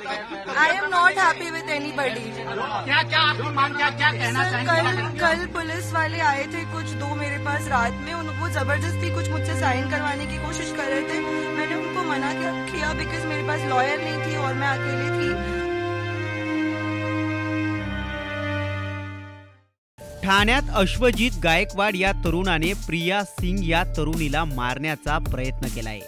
I am not happy विद anybody. क्या क्या आपकी मांग क्या कहना चाहेंगे? कल पुलिस वाले आए थे कुछ दो मेरे पास रात में, वो जबरदस्ती कुछ मुझसे साइन करवाने की कोशिश कर रहे थे। मैंने उनको मना किया बिकॉज मेरे पास लॉयर नहीं थी और मैं अकेली थी। ठाण्यात अश्वजित गायकवाड या तरुणाने प्रिया सिंग या तरुणीला मारण्याचा प्रयत्न केलाय,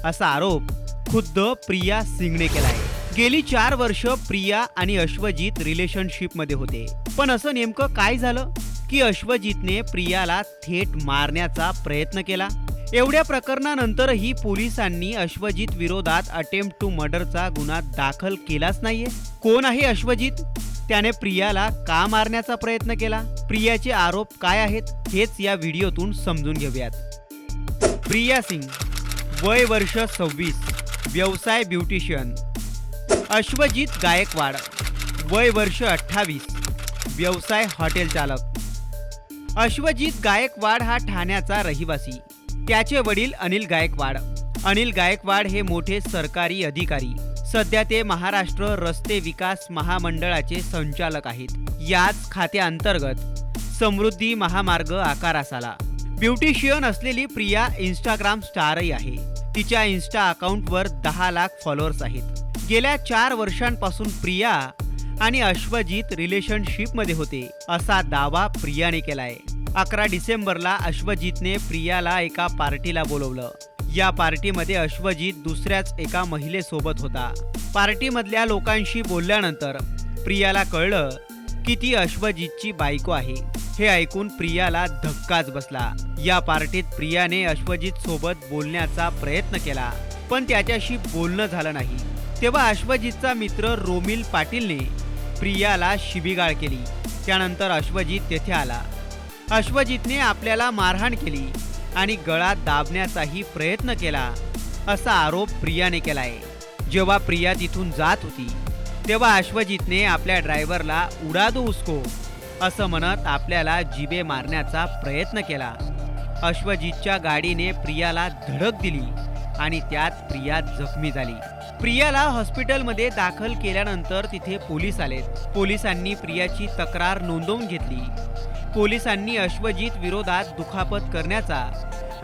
असा आरोप खुद्द प्रिया सिंगने केलाय। गेली 4 वर्ष प्रिया आणि अश्वजित रिलेशनशिपमध्ये होते, पण असं नेमकं काय झालं की अश्वजितने प्रियाला थेट मारण्याचा प्रयत्न केला। एवढ्या प्रकरणानंतरही पोलिसांनी अश्वजित विरोधात अटेम्प्ट टू मर्डरचा गुन्हा दाखल केलाच नाहीये। कोण आहे अश्वजित? त्याने प्रियाला का मारण्याचा प्रयत्न केला? प्रियाचे आरोप काय आहेत हेच या व्हिडिओतून समजून घेऊयात। प्रिया सिंग, वय वर्ष 26, व्यवसाय ब्युटिशियन। अश्वजित गायकवाड, वय वर्ष 28, व्यवसाय हॉटेल चालक। अश्वजित गायकवाड हा ठाण्याचा रहिवासी। त्याचे वडील अनिल गायकवाड। अनिल गायकवाड हे मोठे सरकारी अधिकारी। सध्या ते महाराष्ट्र रस्ते विकास महामंडळाचे संचालक आहेत। याच खात्याअंतर्गत समृद्धी महामार्ग आकारास आला। ब्युटिशियन असलेली प्रिया इंस्टाग्राम स्टारही आहे। तिच्या इन्स्टा अकाउंटवर 10 लाख फॉलोअर्स आहेत। गेल्या 4 वर्षांपासून प्रिया आणि अश्वजित रिलेशनशिपमध्ये होते, असा दावा प्रियाने केलाय। 11 डिसेंबरला अश्वजितने प्रियाला एका पार्टीला बोलवलं। या पार्टीमध्ये अश्वजित दुसऱ्याच एका महिलेसोबत होता। पार्टीमधल्या लोकांशी बोलल्यानंतर प्रियाला कळलं की ती अश्वजितची बायको आहे। हे ऐकून प्रियाला धक्काच बसला। या पार्टीत प्रियाने अश्वजित सोबत बोलण्याचा प्रयत्न केला, पण त्याच्याशी बोलणं झालं नाही। तेव्हा अश्वजितचा मित्र रोमिल पाटीलने प्रियाला शिवीगाळ केली। त्यानंतर अश्वजित तेथे आला। अश्वजितने आपल्याला मारहाण केली आणि गळा दाबण्याचाही प्रयत्न केला, असा आरोप प्रियाने केलाय। जेव्हा प्रिया तिथून जात होती तेव्हा अश्वजितने आपल्या ड्रायव्हरला उडा दो उसको असं म्हणत आपल्याला जिबे मारण्याचा प्रयत्न केला। अश्वजितच्या गाडीने प्रियाला धडक दिली आणि त्यात प्रिया जखमी झाली। प्रियाला हॉस्पिटलमध्ये दाखल केल्यानंतर तिथे पोलीस आलेत। पोलिसांनी प्रियाची तक्रार नोंदवून घेतली। पोलिसांनी अश्वजित विरोधात दुखापत करण्याचा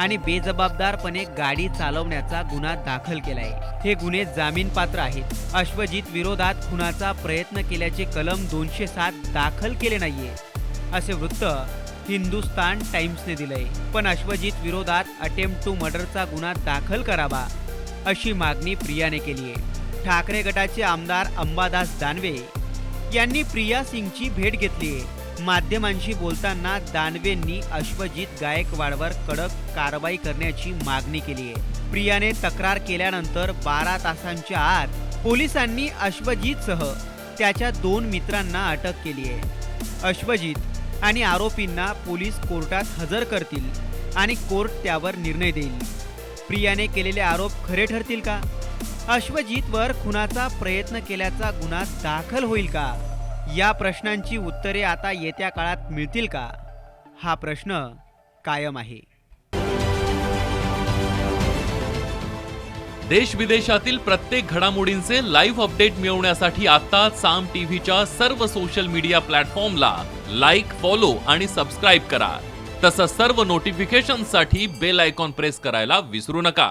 आणि बेजबाबदारपणे गाडी चालवण्याचा गुन्हा दाखल केलाय। हे गुन्हे जामीनपात्र आहेत। अश्वजित विरोधात खुनाचा प्रयत्न केल्याचे कलम 207 दाखल केले नाहीये, असे वृत्त हिंदुस्तान टाइम्सने दिलंय। पण अश्वजित विरोधात अटेम्प्ट टू मर्डरचा गुन्हा दाखल करावा, अशी मागणी प्रियाने केली आहे। ठाकरे गटाचे आमदार अंबादास दानवे यांनी प्रिया सिंगची भेट घेतली आहे। माध्यमांशी बोलताना दानवेंनी अश्वजित गायकवाडवर कडक कारवाई करण्याची मागणी केली आहे। प्रियाने तक्रार केल्यानंतर 12 तासांच्या आत पोलिसांनी अश्वजितसह त्याच्या 2 मित्रांना अटक केली आहे। अश्वजित आणि आरोपींना पोलीस कोर्टात हजर करतील आणि कोर्ट त्यावर निर्णय देईल। प्रियाने केलेले आरोप खरे ठरतील का? अश्वजितवर खुनाचा प्रयत्न केल्याचा गुन्हा दाखल होईल का? या प्रश्नांची उत्तरे आता येत्या काळात मिळतील का? हा प्रश्न कायम आहे। देश विदेशातील प्रत्येक घडामोडींचे लाईव्ह अपडेट मिळवण्यासाठी आता साम टीव्हीच्या सर्व सोशल मीडिया प्लॅटफॉर्मला लाईक, फॉलो आणि सबस्क्राईब करा। तसंच सर्व नोटिफिकेशनसाठी बेल आयकॉन प्रेस करायला विसरू नका।